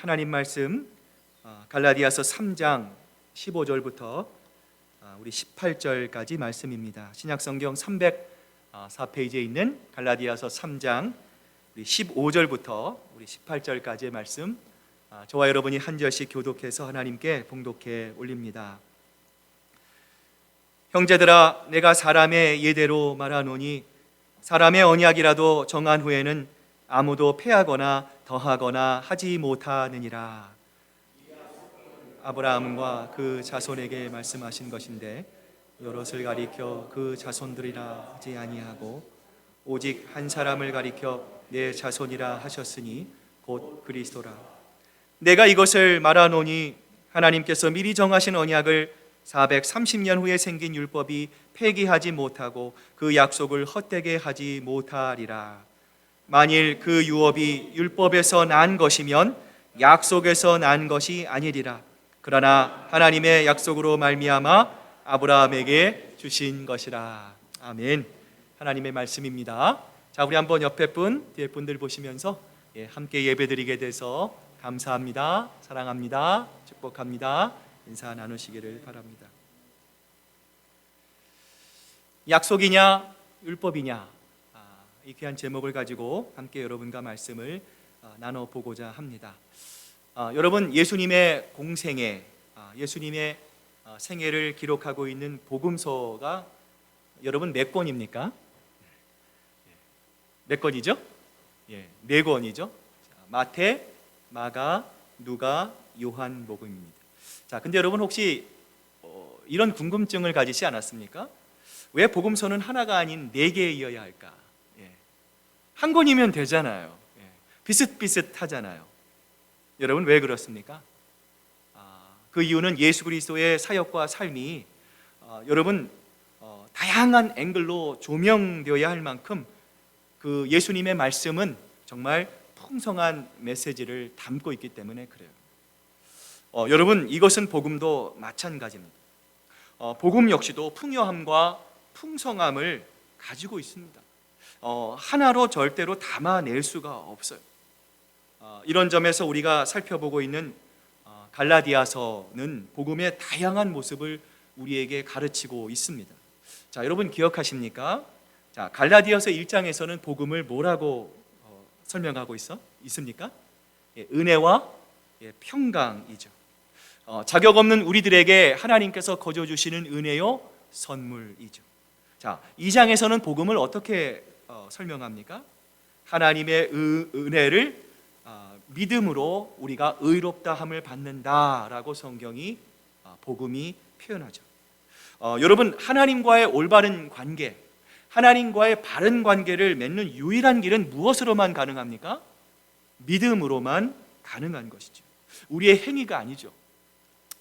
하나님 말씀 갈라디아서 3장 15절부터 우리 18절까지 말씀입니다. 신약성경 304페이지에 있는 갈라디아서 3장 15절부터 우리 18절까지의 말씀, 저와 여러분이 한 절씩 교독해서 하나님께 봉독해 올립니다. 형제들아, 내가 사람의 예대로 말하노니 사람의 언약이라도 정한 후에는 아무도 패하거나 더하거나 하지 못하느니라. 아브라함과 그 자손에게 말씀하신 것인데 여럿을 가리켜 그 자손들이라 하지 아니하고 오직 한 사람을 가리켜 내 자손이라 하셨으니 곧 그리스도라. 내가 이것을 말하노니 하나님께서 미리 정하신 언약을 430년 후에 생긴 율법이 폐기하지 못하고 그 약속을 헛되게 하지 못하리라. 만일 그 유업이 율법에서 난 것이면 약속에서 난 것이 아니리라. 그러나 하나님의 약속으로 말미암아 아브라함에게 주신 것이라. 아멘. 하나님의 말씀입니다. 자, 우리 한번 옆에 분, 뒤에 분들 보시면서 함께 예배드리게 돼서 감사합니다. 사랑합니다. 축복합니다. 인사 나누시기를 바랍니다. 약속이냐 율법이냐, 이 귀한 제목을 가지고 함께 여러분과 말씀을 나눠보고자 합니다. 여러분, 예수님의 공생애, 예수님의 생애를 기록하고 있는 복음서가 여러분 몇 권입니까? 몇 권이죠? 네 권이죠. 마태, 마가, 누가, 요한복음입니다. 자, 근데 여러분 혹시 이런 궁금증을 가지지 않았습니까? 왜 복음서는 하나가 아닌 네 개이어야 할까? 한 권이면 되잖아요. 비슷비슷하잖아요. 여러분 왜 그렇습니까? 그 이유는 예수 그리스도의 사역과 삶이 여러분 다양한 앵글로 조명되어야 할 만큼 그 예수님의 말씀은 정말 풍성한 메시지를 담고 있기 때문에 그래요. 여러분, 이것은 복음도 마찬가지입니다. 복음 역시도 풍요함과 풍성함을 가지고 있습니다. 하나로 절대로 담아낼 수가 없어요. 이런 점에서 우리가 살펴보고 있는 갈라디아서는 복음의 다양한 모습을 우리에게 가르치고 있습니다. 자, 여러분 기억하십니까? 자, 갈라디아서 1장에서는 복음을 뭐라고 설명하고 있습니까? 은혜와 평강이죠. 자격 없는 우리들에게 하나님께서 거저 주시는 은혜요 선물이죠. 자, 2장에서는 복음을 어떻게 설명합니까? 하나님의 은혜를 믿음으로 우리가 의롭다함을 받는다라고 성경이 복음이 표현하죠. 여러분, 하나님과의 올바른 관계, 하나님과의 바른 관계를 맺는 유일한 길은 무엇으로만 가능합니까? 믿음으로만 가능한 것이죠. 우리의 행위가 아니죠.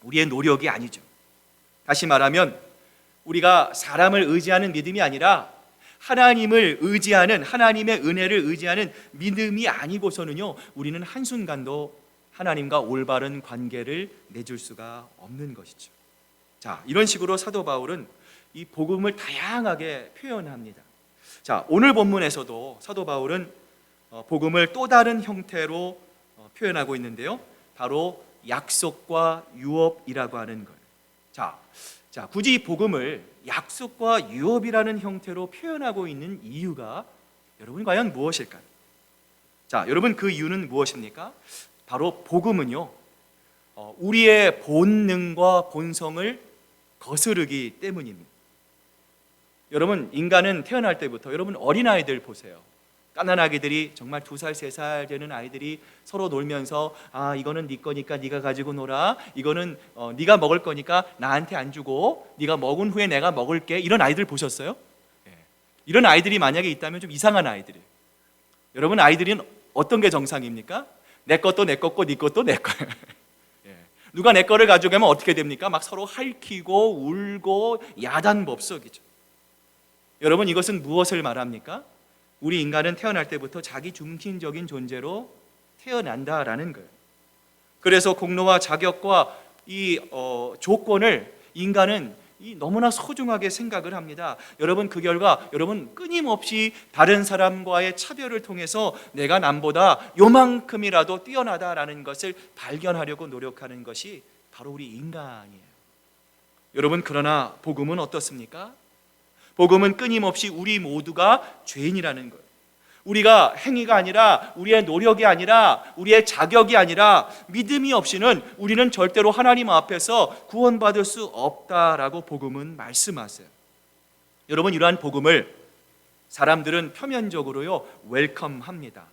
우리의 노력이 아니죠. 다시 말하면 우리가 사람을 의지하는 믿음이 아니라 하나님을 의지하는, 하나님의 은혜를 의지하는 믿음이 아니고서는요, 우리는 한순간도 하나님과 올바른 관계를 맺을 수가 없는 것이죠. 자, 이런 식으로 사도 바울은 이 복음을 다양하게 표현합니다. 자, 오늘 본문에서도 사도 바울은 복음을 또 다른 형태로 표현하고 있는데요, 바로 약속과 유업이라고 하는 거예요. 자, 굳이 복음을 약속과 유업이라는 형태로 표현하고 있는 이유가 여러분 과연 무엇일까요? 자, 여러분 그 이유는 무엇입니까? 바로 복음은요, 우리의 본능과 본성을 거스르기 때문입니다. 여러분, 인간은 태어날 때부터, 여러분 어린아이들 보세요. 갓난아기들이 정말 2살, 3살 되는 아이들이 서로 놀면서 이거는 네 거니까 네가 가지고 놀아, 이거는 네가 먹을 거니까 나한테 안 주고 네가 먹은 후에 내가 먹을게, 이런 아이들 보셨어요? 이런 아이들이 만약에 있다면 좀 이상한 아이들이에요. 여러분, 아이들은 어떤 게 정상입니까? 내 것도 내 거고 네 것도 내 거예요. 누가 내 거를 가져가면 어떻게 됩니까? 막 서로 핥히고 울고 야단법석이죠. 여러분, 이것은 무엇을 말합니까? 우리 인간은 태어날 때부터 자기 중심적인 존재로 태어난다라는 거예요. 그래서 공로와 자격과 이 조건을 인간은 너무나 소중하게 생각을 합니다. 여러분, 그 결과 여러분 끊임없이 다른 사람과의 차별을 통해서 내가 남보다 요만큼이라도 뛰어나다라는 것을 발견하려고 노력하는 것이 바로 우리 인간이에요. 여러분, 그러나 복음은 어떻습니까? 복음은 끊임없이 우리 모두가 죄인이라는 거예요. 우리가 행위가 아니라, 우리의 노력이 아니라, 우리의 자격이 아니라 믿음이 없이는 우리는 절대로 하나님 앞에서 구원받을 수 없다라고 복음은 말씀하세요. 여러분, 이러한 복음을 사람들은 표면적으로요 웰컴합니다.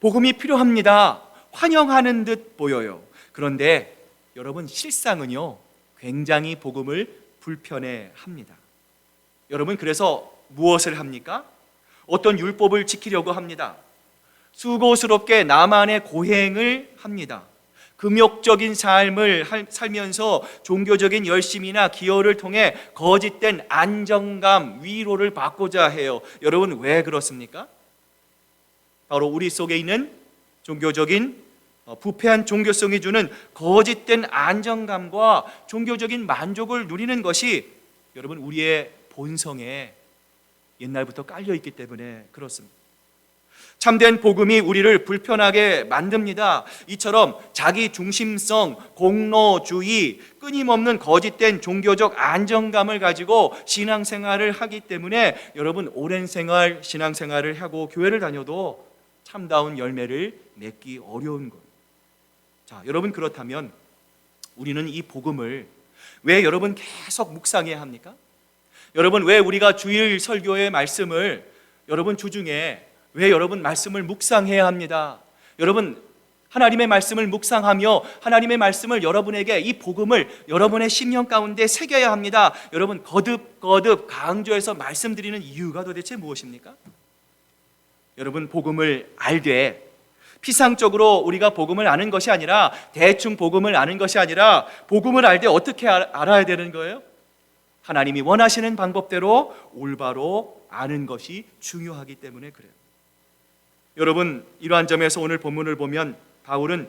복음이 필요합니다. 환영하는 듯 보여요. 그런데 여러분, 실상은요 굉장히 복음을 불편해합니다. 여러분, 그래서 무엇을 합니까? 어떤 율법을 지키려고 합니다. 수고스럽게 나만의 고행을 합니다. 금욕적인 삶을 살면서 종교적인 열심이나 기여를 통해 거짓된 안정감, 위로를 받고자 해요. 여러분, 왜 그렇습니까? 바로 우리 속에 있는 종교적인 부패한 종교성이 주는 거짓된 안정감과 종교적인 만족을 누리는 것이 여러분 우리의 본성에 옛날부터 깔려있기 때문에 그렇습니다. 참된 복음이 우리를 불편하게 만듭니다. 이처럼 자기 중심성, 공로주의, 끊임없는 거짓된 종교적 안정감을 가지고 신앙생활을 하기 때문에 여러분 오랜 생활, 신앙생활을 하고 교회를 다녀도 참다운 열매를 맺기 어려운 거예요. 자, 여러분, 그렇다면 우리는 이 복음을 왜 여러분 계속 묵상해야 합니까? 여러분, 왜 우리가 주일 설교의 말씀을 여러분 주중에 왜 여러분 말씀을 묵상해야 합니다? 여러분, 하나님의 말씀을 묵상하며 하나님의 말씀을 여러분에게 이 복음을 여러분의 심령 가운데 새겨야 합니다. 여러분, 거듭 강조해서 말씀드리는 이유가 도대체 무엇입니까? 여러분, 복음을 알되 피상적으로 우리가 복음을 아는 것이 아니라, 대충 복음을 아는 것이 아니라 복음을 알되 어떻게 알아야 되는 거예요? 하나님이 원하시는 방법대로 올바로 아는 것이 중요하기 때문에 그래요. 여러분, 이러한 점에서 오늘 본문을 보면 바울은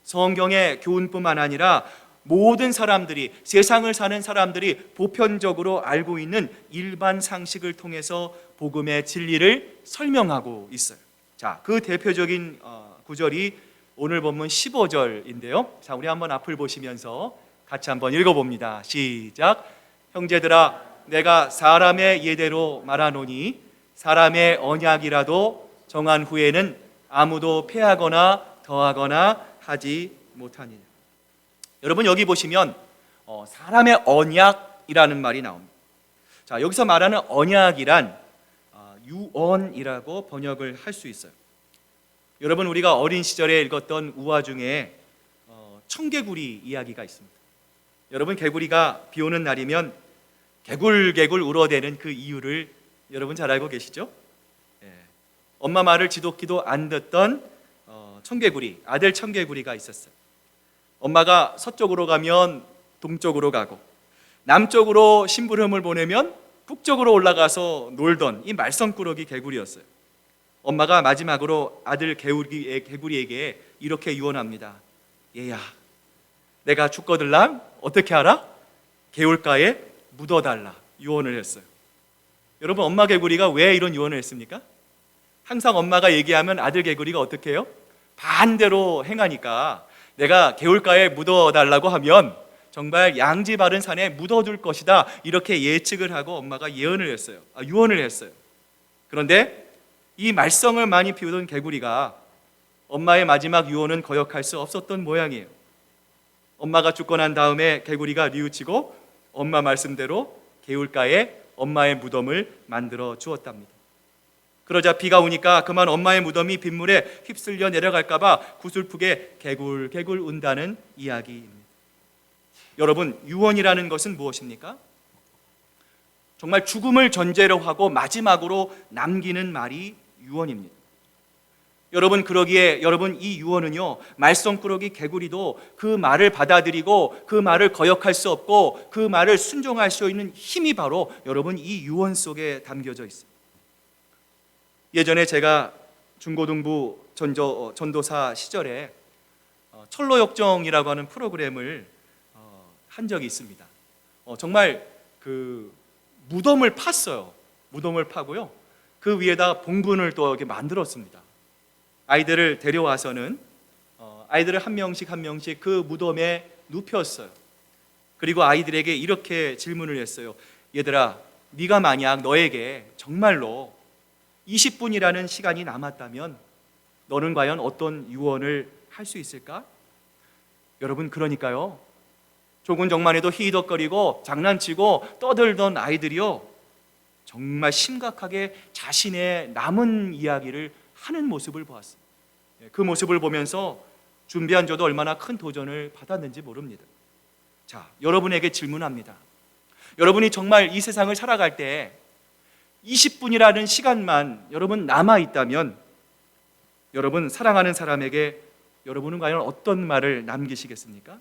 성경의 교훈뿐만 아니라 모든 사람들이, 세상을 사는 사람들이 보편적으로 알고 있는 일반 상식을 통해서 복음의 진리를 설명하고 있어요. 자, 그 대표적인 구절이 오늘 본문 15절인데요. 자, 우리 한번 앞을 보시면서 같이 한번 읽어봅니다. 시작. 형제들아, 내가 사람의 예대로 말하노니 사람의 언약이라도 정한 후에는 아무도 폐하거나 더하거나 하지 못하니라. 여러분, 여기 보시면 사람의 언약이라는 말이 나옵니다. 자, 여기서 말하는 언약이란 유언이라고 번역을 할 수 있어요. 여러분, 우리가 어린 시절에 읽었던 우화 중에 청개구리 이야기가 있습니다. 여러분, 개구리가 비 오는 날이면 개굴개굴 울어대는 그 이유를 여러분 잘 알고 계시죠? 엄마 말을 지독히도 안 듣던 청개구리, 아들 청개구리가 있었어요. 엄마가 서쪽으로 가면 동쪽으로 가고, 남쪽으로 심부름을 보내면 북쪽으로 올라가서 놀던 이 말썽꾸러기 개구리였어요. 엄마가 마지막으로 아들 개구리에게 이렇게 유언합니다. 얘야, 내가 죽거들랑 어떻게 알아? 개울가에 묻어달라 유언을 했어요. 여러분, 엄마 개구리가 왜 이런 유언을 했습니까? 항상 엄마가 얘기하면 아들 개구리가 어떻게 해요? 반대로 행하니까 내가 개울가에 묻어달라고 하면 정말 양지 바른 산에 묻어둘 것이다, 이렇게 예측을 하고 엄마가 유언을 했어요. 그런데 이 말썽을 많이 피우던 개구리가 엄마의 마지막 유언은 거역할 수 없었던 모양이에요. 엄마가 죽고 난 다음에 개구리가 뉘우치고 엄마 말씀대로 개울가에 엄마의 무덤을 만들어 주었답니다. 그러자 비가 오니까 그만 엄마의 무덤이 빗물에 휩쓸려 내려갈까 봐 구슬프게 개굴개굴 운다는 이야기입니다. 여러분, 유언이라는 것은 무엇입니까? 정말 죽음을 전제로 하고 마지막으로 남기는 말이 유언입니다. 여러분, 그러기에 여러분, 이 유언은요, 말썽꾸러기 개구리도 그 말을 받아들이고 그 말을 거역할 수 없고 그 말을 순종할 수 있는 힘이 바로 여러분 이 유언 속에 담겨져 있습니다. 예전에 제가 중고등부 전도사 시절에 철로역정이라고 하는 프로그램을 한 적이 있습니다. 정말 그 무덤을 팠어요. 무덤을 파고요. 그 위에다 봉분을 또 이렇게 만들었습니다. 아이들을 데려와서는 아이들을 한 명씩 한 명씩 그 무덤에 눕혔어요. 그리고 아이들에게 이렇게 질문을 했어요. 얘들아, 네가 만약 너에게 정말로 20분이라는 시간이 남았다면 너는 과연 어떤 유언을 할 수 있을까? 여러분, 그러니까요, 조금 전만 해도 히덕거리고 장난치고 떠들던 아이들이요, 정말 심각하게 자신의 남은 이야기를 하는 모습을 보았어요. 그 모습을 보면서 준비한 저도 얼마나 큰 도전을 받았는지 모릅니다. 자, 여러분에게 질문합니다. 여러분이 정말 이 세상을 살아갈 때 20분이라는 시간만 여러분 남아있다면 여러분 사랑하는 사람에게 여러분은 과연 어떤 말을 남기시겠습니까?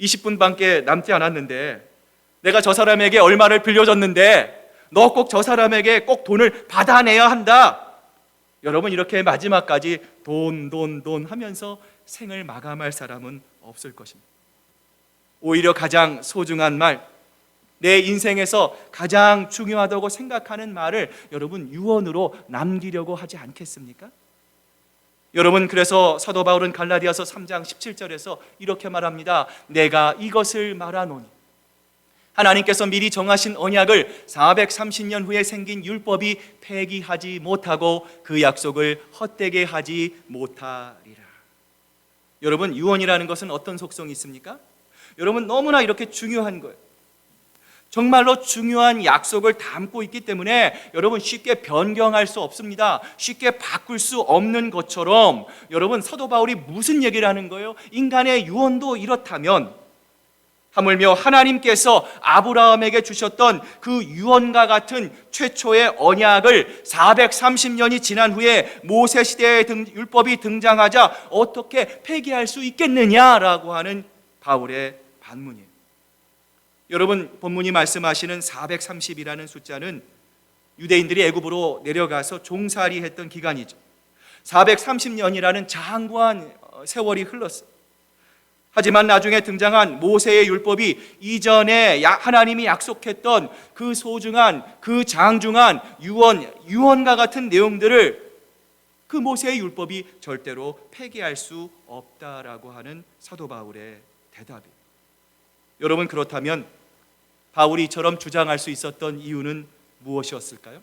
20분밖에 남지 않았는데 내가 저 사람에게 얼마를 빌려줬는데 너 꼭 저 사람에게 꼭 돈을 받아내야 한다. 여러분, 이렇게 마지막까지 돈 하면서 생을 마감할 사람은 없을 것입니다. 오히려 가장 소중한 말, 내 인생에서 가장 중요하다고 생각하는 말을 여러분 유언으로 남기려고 하지 않겠습니까? 여러분, 그래서 사도 바울은 갈라디아서 3장 17절에서 이렇게 말합니다. 내가 이것을 말하노니 하나님께서 미리 정하신 언약을 430년 후에 생긴 율법이 폐기하지 못하고 그 약속을 헛되게 하지 못하리라. 여러분, 유언이라는 것은 어떤 속성이 있습니까? 여러분, 너무나 이렇게 중요한 거예요. 정말로 중요한 약속을 담고 있기 때문에 여러분 쉽게 변경할 수 없습니다. 쉽게 바꿀 수 없는 것처럼 여러분, 사도 바울이 무슨 얘기를 하는 거예요? 인간의 유언도 이렇다면 하물며 하나님께서 아브라함에게 주셨던 그 유언과 같은 최초의 언약을 430년이 지난 후에 모세 시대의 율법이 등장하자 어떻게 폐기할 수 있겠느냐라고 하는 바울의 반문이에요. 여러분, 본문이 말씀하시는 430이라는 숫자는 유대인들이 애굽으로 내려가서 종살이 했던 기간이죠. 430년이라는 장구한 세월이 흘렀어요. 하지만 나중에 등장한 모세의 율법이 이전에 하나님이 약속했던 그 소중한, 그 장중한 유언과 같은 내용들을 그 모세의 율법이 절대로 폐기할 수 없다라고 하는 사도 바울의 대답이에요. 여러분, 그렇다면 바울이 이처럼 주장할 수 있었던 이유는 무엇이었을까요?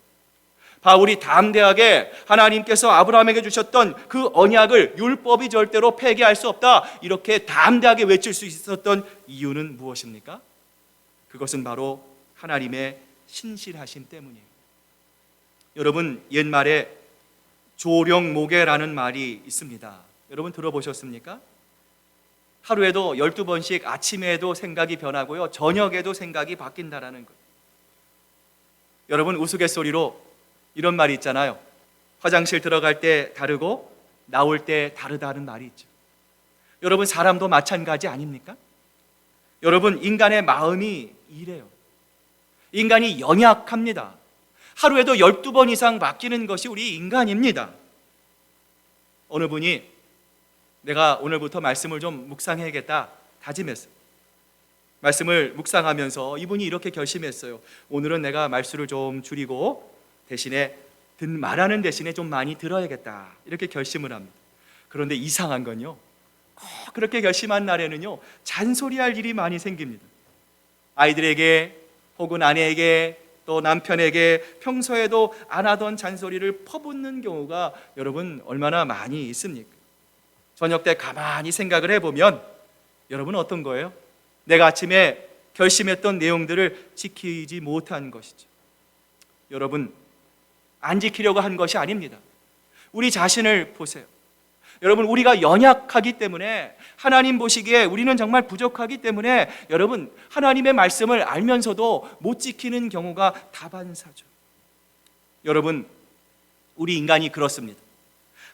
바울이 담대하게 하나님께서 아브라함에게 주셨던 그 언약을 율법이 절대로 폐기할 수 없다, 이렇게 담대하게 외칠 수 있었던 이유는 무엇입니까? 그것은 바로 하나님의 신실하심 때문이에요. 여러분, 옛말에 조령모개라는 말이 있습니다. 여러분 들어보셨습니까? 하루에도 12번씩 아침에도 생각이 변하고요, 저녁에도 생각이 바뀐다라는 거예요. 여러분, 우스갯소리로 이런 말이 있잖아요. 화장실 들어갈 때 다르고 나올 때 다르다는 말이 있죠. 여러분, 사람도 마찬가지 아닙니까? 여러분, 인간의 마음이 이래요. 인간이 연약합니다. 하루에도 12번 이상 바뀌는 것이 우리 인간입니다. 어느 분이 내가 오늘부터 말씀을 좀 묵상해야겠다 다짐했어요. 말씀을 묵상하면서 이분이 이렇게 결심했어요. 오늘은 내가 말수를 좀 줄이고 대신에 말하는 대신에 좀 많이 들어야겠다, 이렇게 결심을 합니다. 그런데 이상한 건요, 꼭 그렇게 결심한 날에는요 잔소리할 일이 많이 생깁니다. 아이들에게 혹은 아내에게 또 남편에게 평소에도 안 하던 잔소리를 퍼붓는 경우가 여러분 얼마나 많이 있습니까? 저녁 때 가만히 생각을 해보면 여러분 어떤 거예요? 내가 아침에 결심했던 내용들을 지키지 못한 것이죠. 여러분, 안 지키려고 한 것이 아닙니다. 우리 자신을 보세요. 여러분, 우리가 연약하기 때문에, 하나님 보시기에 우리는 정말 부족하기 때문에 여러분, 하나님의 말씀을 알면서도 못 지키는 경우가 다반사죠. 여러분, 우리 인간이 그렇습니다.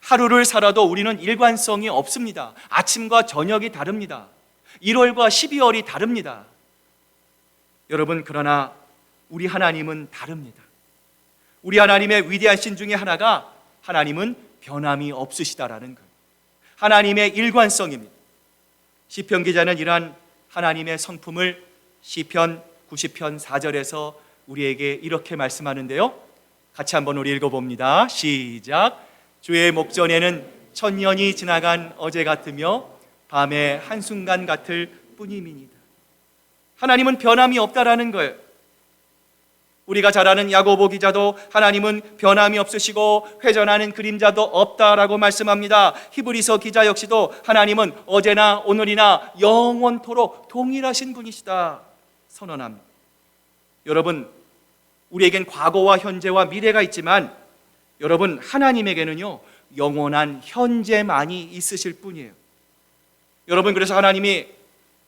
하루를 살아도 우리는 일관성이 없습니다. 아침과 저녁이 다릅니다. 1월과 12월이 다릅니다. 여러분, 그러나 우리 하나님은 다릅니다. 우리 하나님의 위대한 신 중에 하나가 하나님은 변함이 없으시다라는 거예요. 하나님의 일관성입니다. 시편 기자는 이러한 하나님의 성품을 시편 90편 4절에서 우리에게 이렇게 말씀하는데요. 같이 한번 우리 읽어봅니다. 시작. 주의 목전에는 천년이 지나간 어제 같으며 밤의 한순간 같을 뿐임이니이다. 하나님은 변함이 없다라는 거예요. 우리가 잘 아는 야고보 기자도 하나님은 변함이 없으시고 회전하는 그림자도 없다라고 말씀합니다. 히브리서 기자 역시도 하나님은 어제나 오늘이나 영원토록 동일하신 분이시다 선언합니다. 여러분, 우리에겐 과거와 현재와 미래가 있지만 여러분, 하나님에게는요 영원한 현재만이 있으실 뿐이에요. 여러분, 그래서 하나님이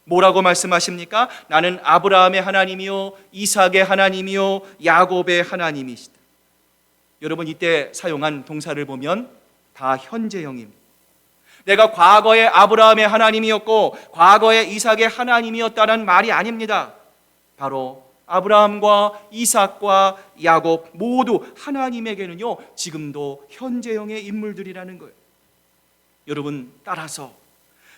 뭐라고 말씀하십니까? 나는 아브라함의 하나님이요 이삭의 하나님이요 야곱의 하나님이시다. 여러분, 이때 사용한 동사를 보면 다 현재형입니다. 내가 과거에 아브라함의 하나님이었고 과거에 이삭의 하나님이었다는 말이 아닙니다. 바로 아브라함과 이삭과 야곱 모두 하나님에게는요 지금도 현재형의 인물들이라는 거예요. 여러분, 따라서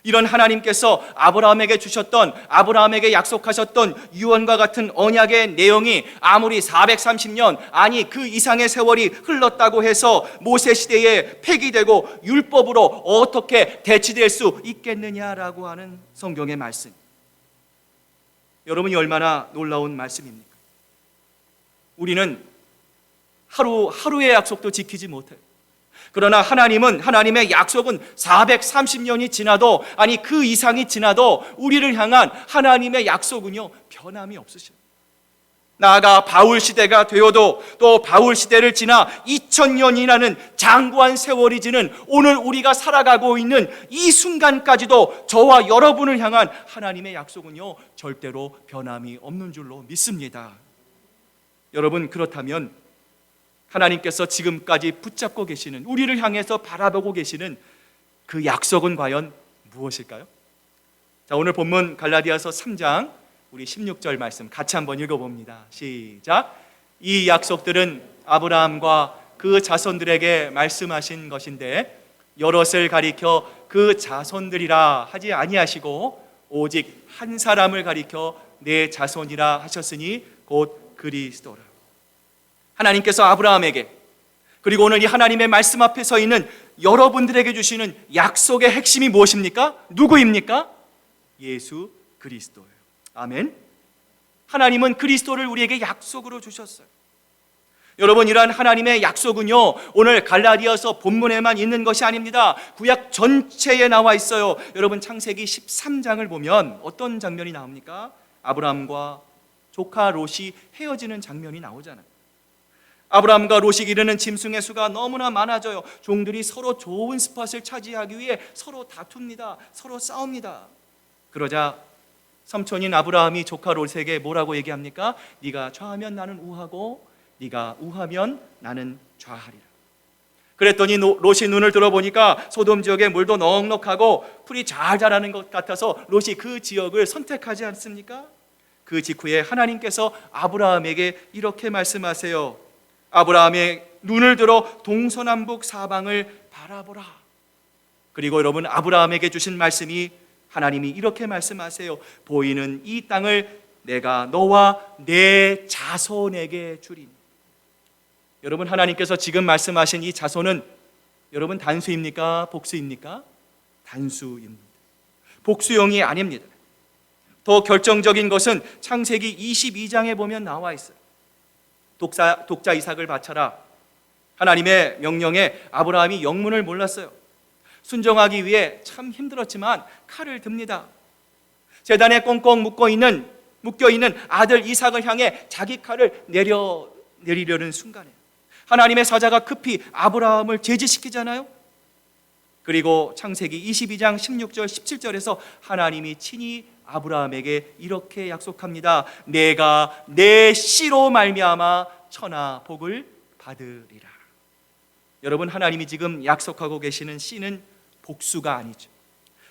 이런 하나님께서 아브라함에게 주셨던, 아브라함에게 약속하셨던 유언과 같은 언약의 내용이 아무리 430년, 아니 그 이상의 세월이 흘렀다고 해서 모세 시대에 폐기되고 율법으로 어떻게 대치될 수 있겠느냐라고 하는 성경의 말씀. 여러분이 얼마나 놀라운 말씀입니까? 우리는 하루의 약속도 지키지 못해요. 그러나 하나님의 약속은 430년이 지나도, 아니 그 이상이 지나도 우리를 향한 하나님의 약속은요 변함이 없으셔요. 나아가 바울 시대가 되어도 또 바울 시대를 지나 2000년이라는 장구한 세월이 지는 오늘 우리가 살아가고 있는 이 순간까지도 저와 여러분을 향한 하나님의 약속은요 절대로 변함이 없는 줄로 믿습니다. 여러분, 그렇다면 하나님께서 지금까지 붙잡고 계시는, 우리를 향해서 바라보고 계시는 그 약속은 과연 무엇일까요? 자, 오늘 본문 갈라디아서 3장 우리 16절 말씀 같이 한번 읽어봅니다. 시작. 이 약속들은 아브라함과 그 자손들에게 말씀하신 것인데 여럿을 가리켜 그 자손들이라 하지 아니하시고 오직 한 사람을 가리켜 내 자손이라 하셨으니 곧 그리스도라. 하나님께서 아브라함에게, 그리고 오늘 이 하나님의 말씀 앞에 서 있는 여러분들에게 주시는 약속의 핵심이 무엇입니까? 누구입니까? 예수 그리스도예요. 아멘. 하나님은 그리스도를 우리에게 약속으로 주셨어요. 여러분, 이러한 하나님의 약속은요 오늘 갈라디아서 본문에만 있는 것이 아닙니다. 구약 전체에 나와 있어요. 여러분, 창세기 13장을 보면 어떤 장면이 나옵니까? 아브라함과 조카 롯이 헤어지는 장면이 나오잖아요. 아브라함과 롯이 기르는 짐승의 수가 너무나 많아져요. 종들이 서로 좋은 스팟을 차지하기 위해 서로 다툽니다. 서로 싸웁니다. 그러자 삼촌인 아브라함이 조카 롯에게 뭐라고 얘기합니까? 네가 좌하면 나는 우하고 네가 우하면 나는 좌하리라. 그랬더니 롯이 눈을 들어보니까 소돔 지역에 물도 넉넉하고 풀이 잘 자라는 것 같아서 롯이 그 지역을 선택하지 않습니까? 그 직후에 하나님께서 아브라함에게 이렇게 말씀하세요. 아브라함의 눈을 들어 동서남북 사방을 바라보라. 그리고 여러분, 아브라함에게 주신 말씀이, 하나님이 이렇게 말씀하세요. 보이는 이 땅을 내가 너와 내 자손에게 주리니. 여러분, 하나님께서 지금 말씀하신 이 자손은 여러분 단수입니까? 복수입니까? 단수입니다. 복수형이 아닙니다. 더 결정적인 것은 창세기 22장에 보면 나와 있어요. 독자 이삭을 바쳐라. 하나님의 명령에 아브라함이 영문을 몰랐어요. 순종하기 위해 참 힘들었지만 칼을 듭니다. 제단에 꽁꽁 묶여있는 아들 이삭을 향해 자기 칼을 내리려는 순간에 하나님의 사자가 급히 아브라함을 제지시키잖아요. 그리고 창세기 22장 16절 17절에서 하나님이 친히 아브라함에게 이렇게 약속합니다. 내가 내 씨로 말미암아 천하 복을 받으리라. 여러분, 하나님이 지금 약속하고 계시는 씨는 복수가 아니죠.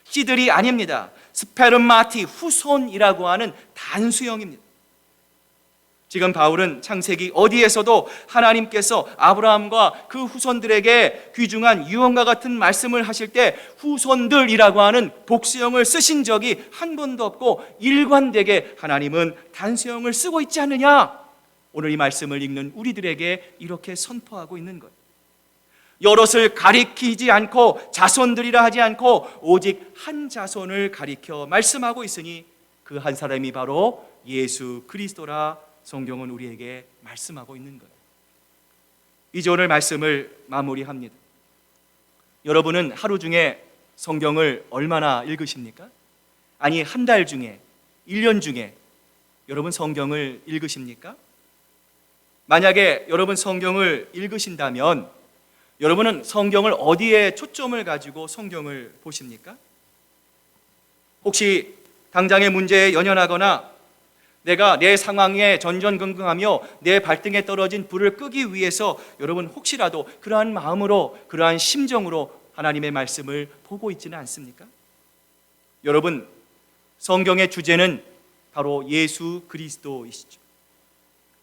씨들이 아닙니다. 스페르마티, 후손이라고 하는 단수형입니다. 지금 바울은 창세기 어디에서도 하나님께서 아브라함과 그 후손들에게 귀중한 유언과 같은 말씀을 하실 때 후손들이라고 하는 복수형을 쓰신 적이 한 번도 없고 일관되게 하나님은 단수형을 쓰고 있지 않느냐? 오늘 이 말씀을 읽는 우리들에게 이렇게 선포하고 있는 거예요. 여럿을 가리키지 않고 자손들이라 하지 않고 오직 한 자손을 가리켜 말씀하고 있으니 그 한 사람이 바로 예수 그리스도라 성경은 우리에게 말씀하고 있는 거예요. 이제 오늘 말씀을 마무리합니다. 여러분은 하루 중에 성경을 얼마나 읽으십니까? 아니, 한 달 중에, 1년 중에 여러분 성경을 읽으십니까? 만약에 여러분 성경을 읽으신다면 여러분은 성경을 어디에 초점을 가지고 성경을 보십니까? 혹시 당장의 문제에 연연하거나 내가 내 상황에 전전긍긍하며 내 발등에 떨어진 불을 끄기 위해서 여러분 혹시라도 그러한 마음으로, 그러한 심정으로 하나님의 말씀을 보고 있지는 않습니까? 여러분, 성경의 주제는 바로 예수 그리스도이시죠.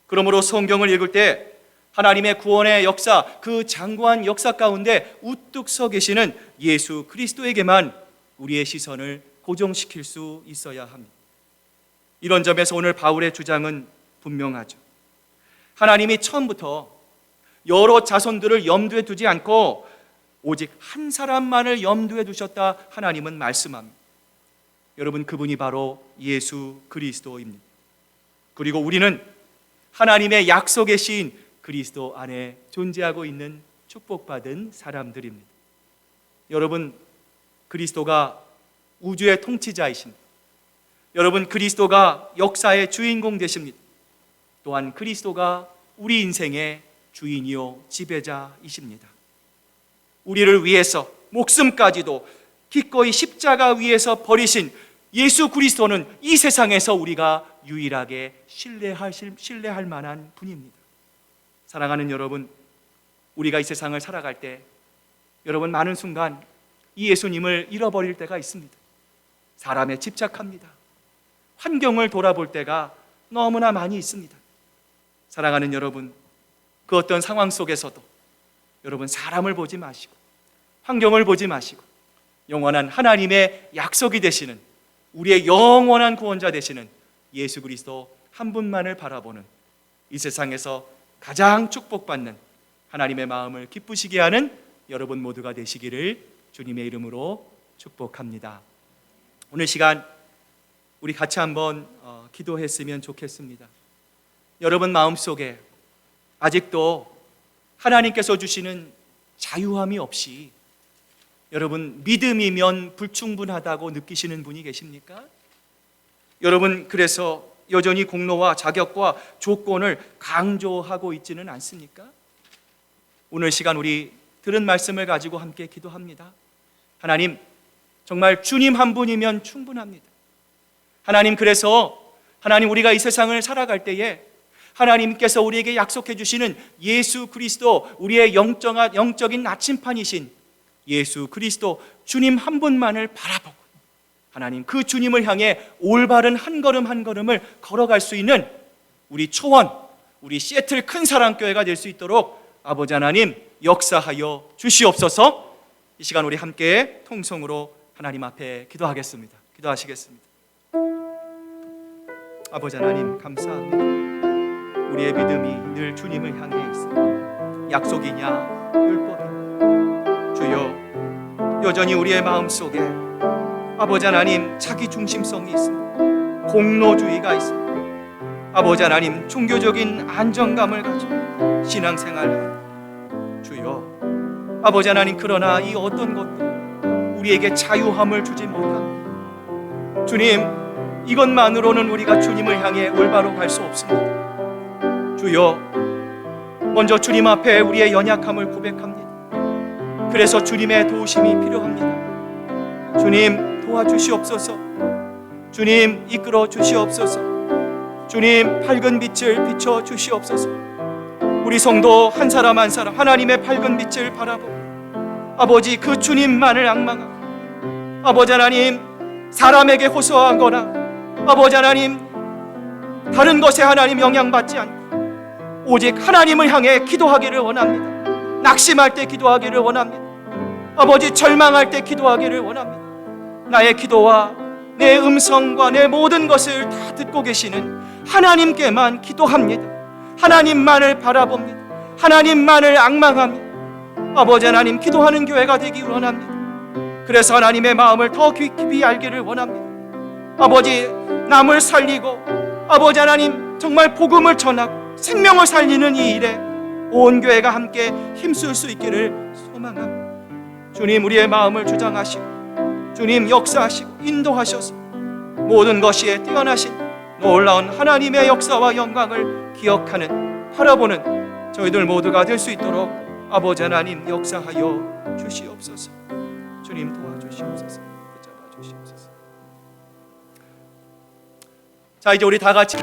그러므로 성경을 읽을 때 하나님의 구원의 역사, 그 장구한 역사 가운데 우뚝 서 계시는 예수 그리스도에게만 우리의 시선을 고정시킬 수 있어야 합니다. 이런 점에서 오늘 바울의 주장은 분명하죠. 하나님이 처음부터 여러 자손들을 염두에 두지 않고 오직 한 사람만을 염두에 두셨다 하나님은 말씀합니다. 여러분, 그분이 바로 예수 그리스도입니다. 그리고 우리는 하나님의 약속의 시인 그리스도 안에 존재하고 있는 축복받은 사람들입니다. 여러분, 그리스도가 우주의 통치자이십니다. 여러분, 그리스도가 역사의 주인공 되십니다. 또한 그리스도가 우리 인생의 주인이요 지배자이십니다. 우리를 위해서 목숨까지도 기꺼이 십자가 위에서 버리신 예수 그리스도는 이 세상에서 우리가 유일하게 신뢰할 만한 분입니다. 사랑하는 여러분, 우리가 이 세상을 살아갈 때 여러분 많은 순간 이 예수님을 잃어버릴 때가 있습니다. 사람에 집착합니다. 환경을 돌아볼 때가 너무나 많이 있습니다. 사랑하는 여러분, 그 어떤 상황 속에서도 여러분 사람을 보지 마시고 환경을 보지 마시고 영원한 하나님의 약속이 되시는 우리의 영원한 구원자 되시는 예수 그리스도 한 분만을 바라보는 이 세상에서 가장 축복받는 하나님의 마음을 기쁘시게 하는 여러분 모두가 되시기를 주님의 이름으로 축복합니다. 오늘 시간 우리 같이 한번 기도했으면 좋겠습니다. 여러분 마음속에 아직도 하나님께서 주시는 자유함이 없이 여러분 믿음이면 불충분하다고 느끼시는 분이 계십니까? 여러분 그래서 여전히 공로와 자격과 조건을 강조하고 있지는 않습니까? 오늘 시간 우리 들은 말씀을 가지고 함께 기도합니다. 하나님, 정말 주님 한 분이면 충분합니다. 하나님, 그래서 하나님 우리가 이 세상을 살아갈 때에 하나님께서 우리에게 약속해 주시는 예수 그리스도, 우리의 영적인 나침판이신 예수 그리스도 주님 한 분만을 바라보고 하나님 그 주님을 향해 올바른 한 걸음 한 걸음을 걸어갈 수 있는 우리 초원, 우리 시애틀 큰사랑교회가 될 수 있도록 아버지 하나님 역사하여 주시옵소서. 이 시간 우리 함께 통성으로 하나님 앞에 기도하겠습니다. 기도하시겠습니다. 아버지 하나님 감사합니다. 우리의 믿음이 늘 주님을 향해 있습니다. 약속이냐 율법이냐 주여, 여전히 우리의 마음속에 아버지 하나님 자기 중심성이 있습니다. 공로주의가 있습니다. 아버지 하나님 종교적인 안정감을 가지고 신앙생활을 주여, 아버지 하나님 그러나 이 어떤 것도 우리에게 자유함을 주지 못합니다. 주님, 이것만으로는 우리가 주님을 향해 올바로 갈 수 없습니다. 주여, 먼저 주님 앞에 우리의 연약함을 고백합니다. 그래서 주님의 도우심이 필요합니다. 주님 도와주시옵소서. 주님 이끌어 주시옵소서. 주님 밝은 빛을 비춰 주시옵소서. 우리 성도 한 사람 한 사람 하나님의 밝은 빛을 바라보고 아버지 그 주님만을 앙망하고 아버지 하나님 사람에게 호소하거나 아버지 하나님 다른 것에 하나님 영향받지 않고 오직 하나님을 향해 기도하기를 원합니다. 낙심할 때 기도하기를 원합니다. 아버지, 절망할 때 기도하기를 원합니다. 나의 기도와 내 음성과 내 모든 것을 다 듣고 계시는 하나님께만 기도합니다. 하나님만을 바라봅니다. 하나님만을 앙망합니다. 아버지 하나님, 기도하는 교회가 되기를 원합니다. 그래서 하나님의 마음을 더 깊이 알기를 원합니다. 아버지, 남을 살리고 아버지 하나님 정말 복음을 전하고 생명을 살리는 이 일에 온 교회가 함께 힘쓸 수 있기를 소망합니다. 주님, 우리의 마음을 주장하시고 주님 역사하시고 인도하셔서 모든 것이 뛰어나신 놀라운 하나님의 역사와 영광을 기억하는, 바라보는 저희들 모두가 될 수 있도록 아버지 하나님 역사하여 주시옵소서. 주님 도와주시옵소서. 붙잡아 주시옵소서. 자, 이제 우리 다 같이